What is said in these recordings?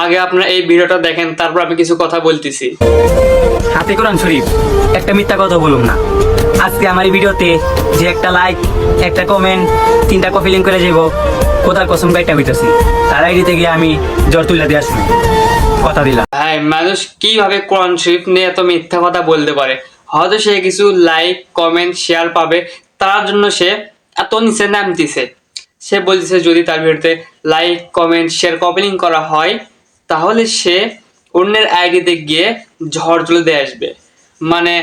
আগে আপনারা এই ভিডিওটা দেখেন, তারপর আমি কিছু কথা বলতেছি। হাতে কোরআন শরীফ, একটা মিথ্যা কথা বলুন না। আজকে আমার এই ভিডিওতে যে একটা লাইক, একটা কমেন্ট, 3টা কপি লিঙ্ক করে যাবো, কোথার কসম গাইটা হইতেছি তার আইডিতে গিয়ে আমি জ্বর তুলে দিয়ে আসবো, কথা দিলাম। হ্যাঁ, মানুষ কিভাবে কোরআন শরীফ নিয়ে এত মিথ্যা কথা বলতে পারে? হয়তো সে কিছু লাইক কমেন্ট শেয়ার পাবে, তার জন্য সে এত নিচে নামতেছে। সে বলতেছে যদি তার ভিডিওতে like comment share copy link করা হয়, তাহলে সে অন্যের আইডিতে গিয়ে ঝড় তুলে দিয়ে আসবে, মানে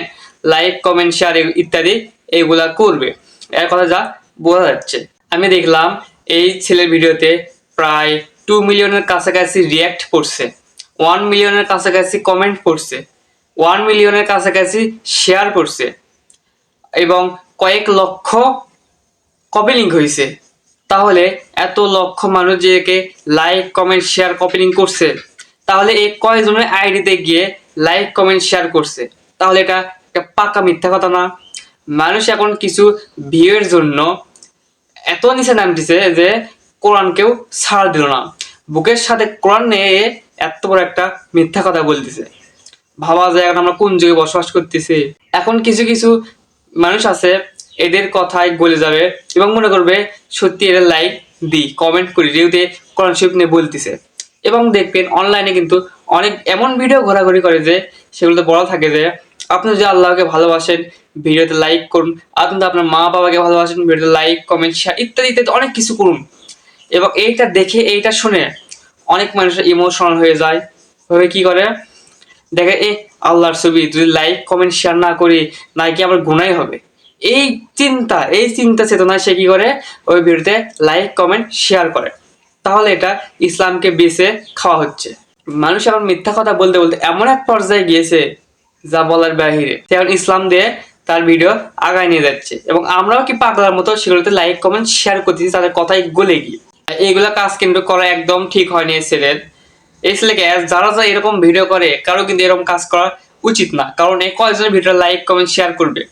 লাইক কমেন্ট শেয়ার ইত্যাদি এগুলা করবে। এর কথা যা বোঝা যাচ্ছে। আমি দেখলাম এই ছেলের ভিডিওতে প্রায় 2 মিলিয়নের কাছাকাছি রিয়াক্ট করছে, 1 মিলিয়নের কাছাকাছি কমেন্ট করছে, 1 মিলিয়নের কাছাকাছি শেয়ার করছে এবং কয়েক লক্ষ কপি লিঙ্ক হয়েছে। তাহলে এত লক্ষ মানুষ যে like comment share copy link করছে, তাহলে এই কয়জনের আইডিতে গিয়ে লাইক কমেন্ট শেয়ার করছে? তাহলে এটা একটা পাকা মিথ্যা কথা না? মানুষ এখন কিছু ভিউয়ের জন্য এত নিচে নামতেছে যে কোরআনকেও ছাড় দিল না, বুকের সাথে কোরআন নিয়ে এত বড় একটা মিথ্যা কথা বলতেছে। ভাবা যায় এখন আমরা কোন যুগে বসবাস করতেছি। এখন কিছু কিছু মানুষ আছে, এদের কথায় গলে যাবে এবং মনে করবে সত্যি এদের লাইক দিই, কমেন্ট করি, যেহেতু কোরআন শরীফ নিয়ে বলতেছে। এবং দেখবেন অনলাইনে কিন্তু অনেক এমন ভিডিও ঘোরাঘুরি করে যে সেগুলোতে বলা থাকে যে আপনি যদি আল্লাহকে ভালোবাসেন ভিডিওতে লাইক করুন, আপনি যদি আপনার মা বাবাকে ভালোবাসেন ভিডিওতে লাইক কমেন্ট শেয়ার ইত্যাদি ইত্যাদি অনেক কিছু করুন। এবং এইটা দেখে এইটা শুনে অনেক মানুষ ইমোশনাল হয়ে যায়, হয়ে কি করে দেখে আল্লাহর ছবি যদি লাইক কমেন্ট শেয়ার না করি নাকি আমার গুনাই হবে, এই চিন্তা চেতনায় সে কি করে ওই ভিডিওতে লাইক কমেন্ট শেয়ার করে। তাহলে এটা ইসলামকে বেছে খাওয়া হচ্ছে। মানুষ এখন মিথ্যা কথা বলতে বলতে এমন এক পর্যায়ে গিয়েছে যা বলার বাহিরে। সে এখন ইসলাম দিয়ে তার ভিডিও আগায় নিয়ে যাচ্ছে এবং আমরাও কি পাগলার মতো সেগুলোতে লাইক কমেন্ট শেয়ার করতেছি তাদের কথাই গলে গিয়ে। এইগুলা কাজ কিন্তু করা একদম ঠিক হয়নি এই ছেলের। এই ছেলেকে যারা যারা এরকম ভিডিও করে কারো কিন্তু এরকম কাজ করা উচিত না, কারণ এই কয়েকজনের ভিডিও লাইক কমেন্ট শেয়ার করবে,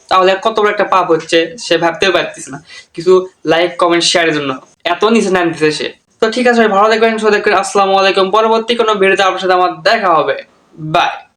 তাহলে কত বড় একটা পাপ হচ্ছে সে ভাবতেও পারতেছে না। কিছু লাইক কমেন্ট শেয়ারের জন্য এত নিচে নামতেছে সে। তো ঠিক আছে, ভালো দেখবেন, আসসালামু আলাইকুম। পরবর্তী কোনো ভিডিওতে আপনার সাথে আমার দেখা হবে। বাই।